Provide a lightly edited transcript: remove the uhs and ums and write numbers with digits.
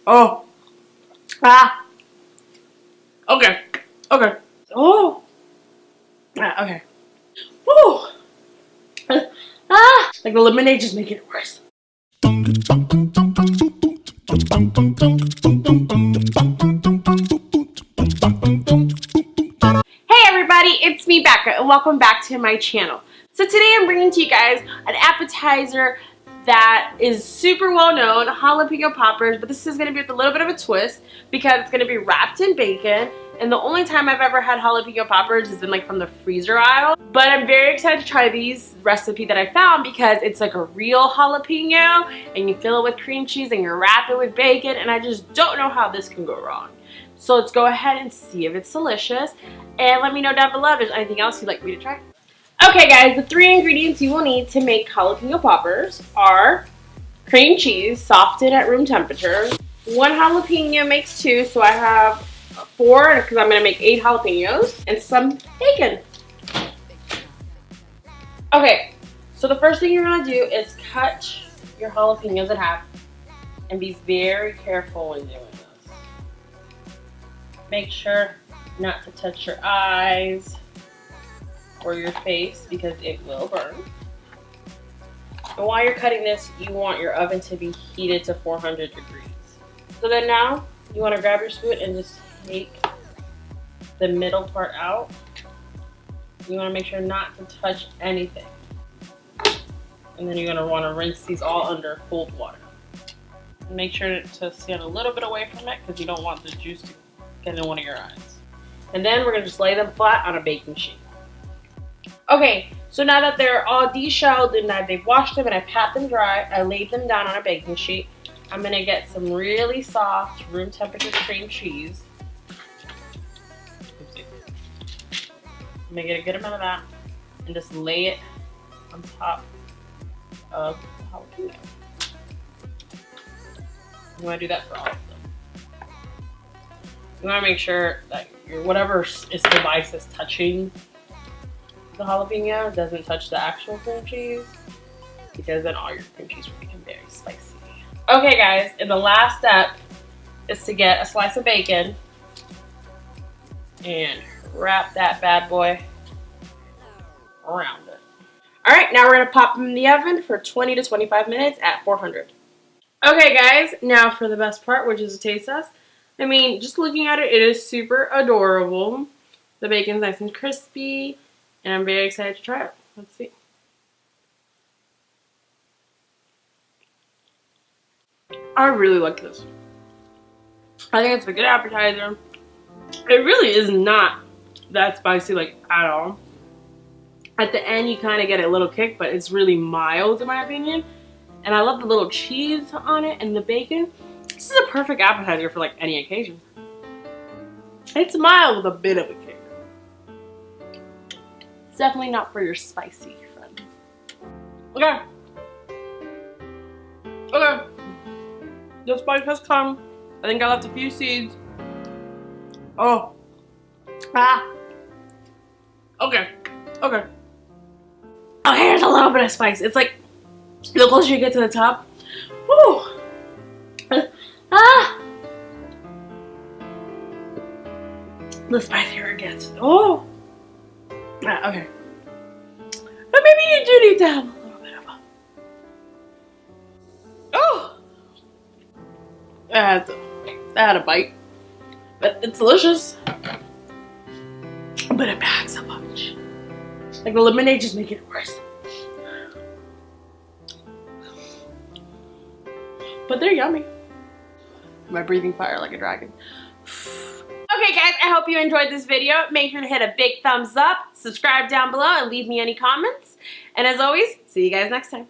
Oh. Ah. Okay. Okay. Oh. Ah, okay. Woo. Ah. Like the lemonade just making it worse. Hey everybody, it's me Becca and welcome back to my channel. So today I'm bringing to you guys an appetizer that is super well known, jalapeno poppers, but this is going to be with a little bit of a twist because it's going to be wrapped in bacon. And the only time I've ever had jalapeno poppers has been like from the freezer aisle. But I'm very excited to try this recipe that I found because it's like a real jalapeno and you fill it with cream cheese and you wrap it with bacon, and I just don't know how this can go wrong. So let's go ahead and see if it's delicious, and let me know down below if there's anything else you'd like me to try. Okay guys, the 3 ingredients you will need to make jalapeno poppers are cream cheese softened at room temperature. 1 jalapeno makes 2, so I have 4 because I'm going to make 8 jalapenos, and some bacon. Okay, so the first thing you're going to do is cut your jalapenos in half and be very careful when doing this. Make sure not to touch your eyes or your face because it will burn. And while you're cutting this, you want your oven to be heated to 400 degrees. So then now, you want to grab your spoon and just take the middle part out. You want to make sure not to touch anything. And then you're going to want to rinse these all under cold water. And make sure to stand a little bit away from it because you don't want the juice to get in one of your eyes. And then we're going to just lay them flat on a baking sheet. Okay, so now that they're all deshelled and they've washed them and I pat them dry, I laid them down on a baking sheet. I'm going to get some really soft room temperature cream cheese. Oopsie. I'm going to get a good amount of that and just lay it on top of the jalapeno. You want to do that for all of them. You want to make sure that your whatever is device is touching the jalapeno doesn't touch the actual cream cheese, because then all your cream cheese will become very spicy. Okay guys, and the last step is to get a slice of bacon and wrap that bad boy around it. Alright, now we're going to pop them in the oven for 20 to 25 minutes at 400. Okay guys, now for the best part, which is the taste test. I mean, just looking at it, it is super adorable. The bacon's nice and crispy, and I'm very excited to try it. Let's see. I really like this. I think it's a good appetizer. It really is not that spicy, like, at all. At the end, you kind of get a little kick, but it's really mild in my opinion. And I love the little cheese on it and the bacon. This is a perfect appetizer for like any occasion. It's mild with a bit of a kick. It's definitely not for your spicy friend. Okay. Okay. The spice has come. I think I left a few seeds. Oh. Ah. Okay. Okay. Oh, here's a little bit of spice. It's like the closer you get to the top. Woo. Ah! The spicier it gets. Oh! Ah, okay. But maybe you do need to have a little bit of a... Oh! I had a bite. But it's delicious. But it packs a punch. Like the lemonade just making it worse. But they're yummy. Am I breathing fire like a dragon? Okay guys, I hope you enjoyed this video. Make sure to hit a big thumbs up, subscribe down below, and leave me any comments. And as always, see you guys next time.